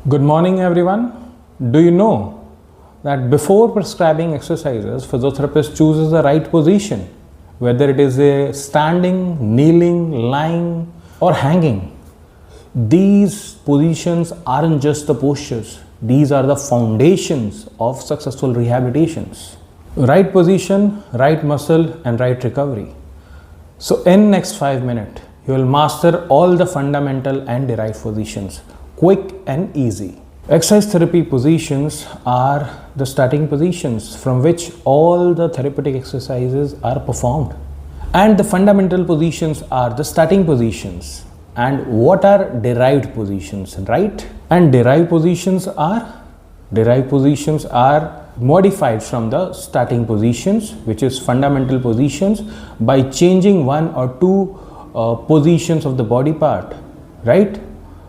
Good morning everyone. Do you know that before prescribing exercises, physiotherapist chooses the right position, whether it is a standing, kneeling, lying or hanging. These positions aren't just the postures, these are the foundations of successful rehabilitations. Right position, right muscle and right recovery. So in next 5 minutes, you will master all the fundamental and derived positions, quick and easy. Exercise therapy positions are the starting positions from which all the therapeutic exercises are performed. And the fundamental positions are the starting positions. And what are derived positions, right? And derived positions are modified from the starting positions, which is fundamental positions, by changing one or two positions of the body part, right?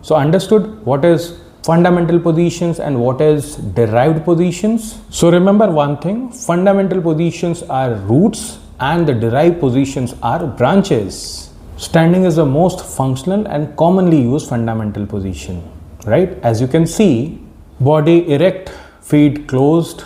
So understood what is fundamental positions and what is derived positions? So remember one thing, fundamental positions are roots and the derived positions are branches. Standing is the most functional and commonly used fundamental position, right? As you can see, body erect, feet closed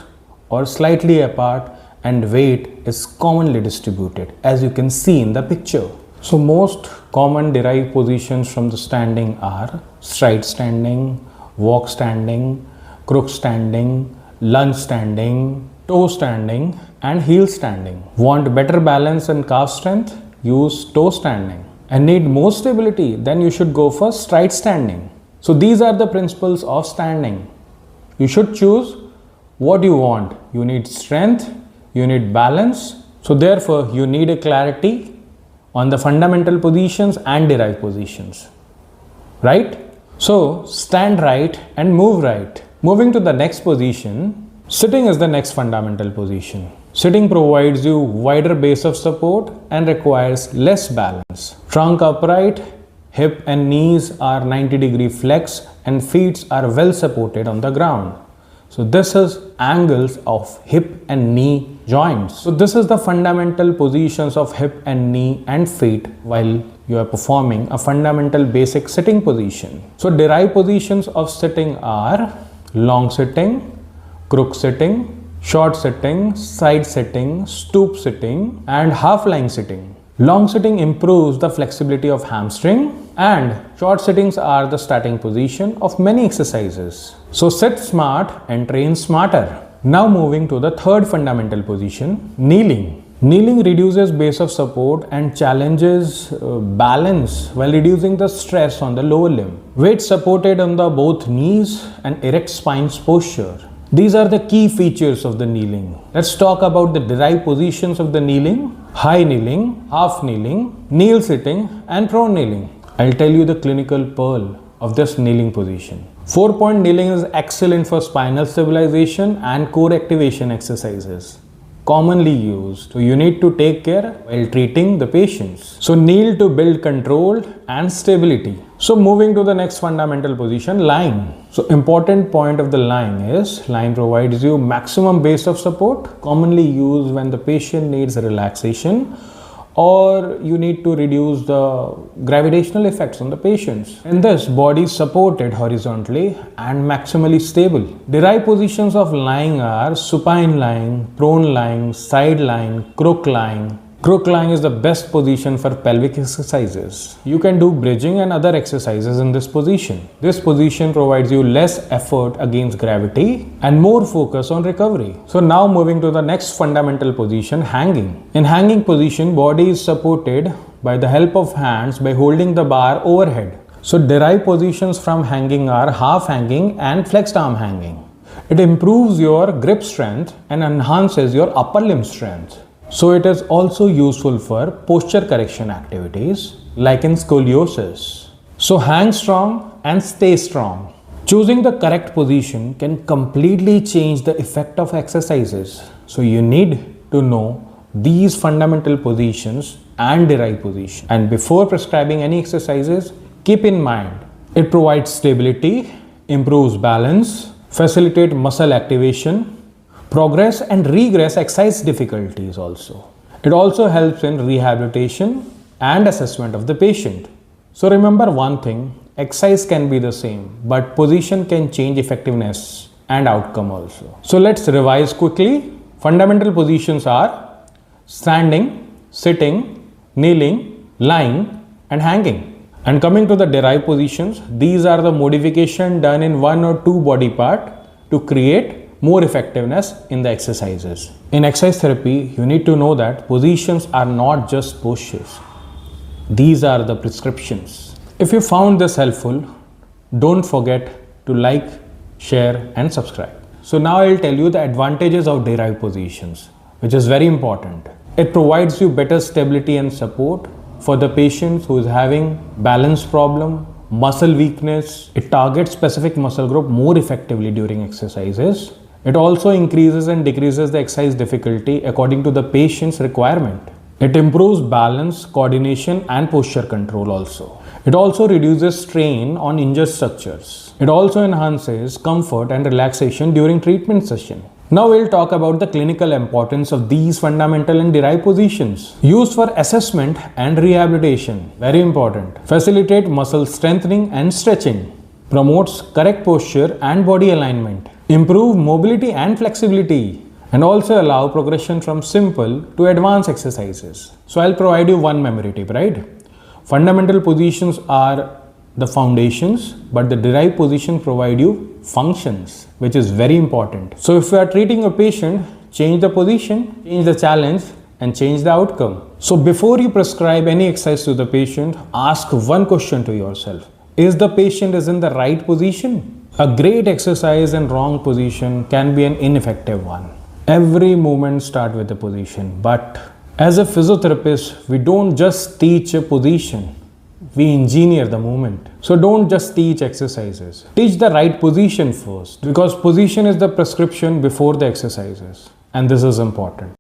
or slightly apart, and weight is commonly distributed, as you can see in the picture. So most common derived positions from the standing are stride standing, walk standing, crook standing, lunge standing, toe standing and heel standing. Want better balance and calf strength? Use toe standing. And need more stability? Then you should go for stride standing. So these are the principles of standing. You should choose what you want. You need strength, you need balance. So therefore you need a clarity on the fundamental positions and derived positions, right? So stand right and move right. Moving to the next position, sitting is the next fundamental position. Sitting provides you wider base of support and requires less balance. Trunk upright, hip and knees are 90-degree flex and feet are well supported on the ground. So this is angles of hip and knee joints. So this is the fundamental positions of hip and knee and feet while you are performing a fundamental basic sitting position. So derived positions of sitting are long sitting, crook sitting, short sitting, side sitting, stoop sitting and half lying sitting. Long sitting improves the flexibility of hamstring and short sittings are the starting position of many exercises. So sit smart and train smarter. Now moving to the third fundamental position, kneeling. Kneeling reduces base of support and challenges balance while reducing the stress on the lower limb. Weight supported on the both knees and erect spine's posture. These are the key features of the kneeling. Let's talk about the derived positions of the kneeling. High kneeling, half kneeling, kneel sitting and prone kneeling. I'll tell you the clinical pearl of this kneeling position. 4-point kneeling is excellent for spinal stabilization and core activation exercises. Commonly used. So you need to take care while treating the patients. So kneel to build control and stability. So moving to the next fundamental position, lying. So important point of the lying is, lying provides you maximum base of support, commonly used when the patient needs relaxation or you need to reduce the gravitational effects on the patients. In this, body is supported horizontally and maximally stable. Derived positions of lying are supine lying, prone lying, side lying, crook lying. Crook lying is the best position for pelvic exercises. You can do bridging and other exercises in this position. This position provides you less effort against gravity and more focus on recovery. So now moving to the next fundamental position, hanging. In hanging position, body is supported by the help of hands by holding the bar overhead. So derived positions from hanging are half hanging and flexed arm hanging. It improves your grip strength and enhances your upper limb strength. So it is also useful for posture correction activities like in scoliosis. So hang strong and stay strong. Choosing the correct position can completely change the effect of exercises. So you need to know these fundamental positions and derived positions. And before prescribing any exercises, keep in mind it provides stability, improves balance, facilitates muscle activation, progress and regress exercise difficulties also. It also helps in rehabilitation and assessment of the patient. So remember one thing, exercise can be the same, but position can change effectiveness and outcome also. So let's revise quickly. Fundamental positions are standing, sitting, kneeling, lying and hanging. And coming to the derived positions, these are the modification done in one or two body part to create more effectiveness in the exercises. In exercise therapy, you need to know that positions are not just postures. These are the prescriptions. If you found this helpful, don't forget to like, share and subscribe. So now I'll tell you the advantages of derived positions, which is very important. It provides you better stability and support for the patients who is having balance problem, muscle weakness. It targets specific muscle group more effectively during exercises. It also increases and decreases the exercise difficulty according to the patient's requirement. It improves balance, coordination and posture control also. It also reduces strain on injured structures. It also enhances comfort and relaxation during treatment session. Now we'll talk about the clinical importance of these fundamental and derived positions. Used for assessment and rehabilitation, very important. Facilitate muscle strengthening and stretching. Promotes correct posture and body alignment. Improve mobility and flexibility. And also allow progression from simple to advanced exercises. So I'll provide you one memory tip, right? Fundamental positions are the foundations, but the derived position provide you functions, which is very important. So if you are treating a patient, change the position, change the challenge and change the outcome. So before you prescribe any exercise to the patient, ask one question to yourself. Is the patient in the right position? A great exercise in wrong position can be an ineffective one. Every movement starts with a position, but as a physiotherapist, we don't just teach a position, we engineer the movement. So don't just teach exercises. Teach the right position first, because position is the prescription before the exercises, and this is important.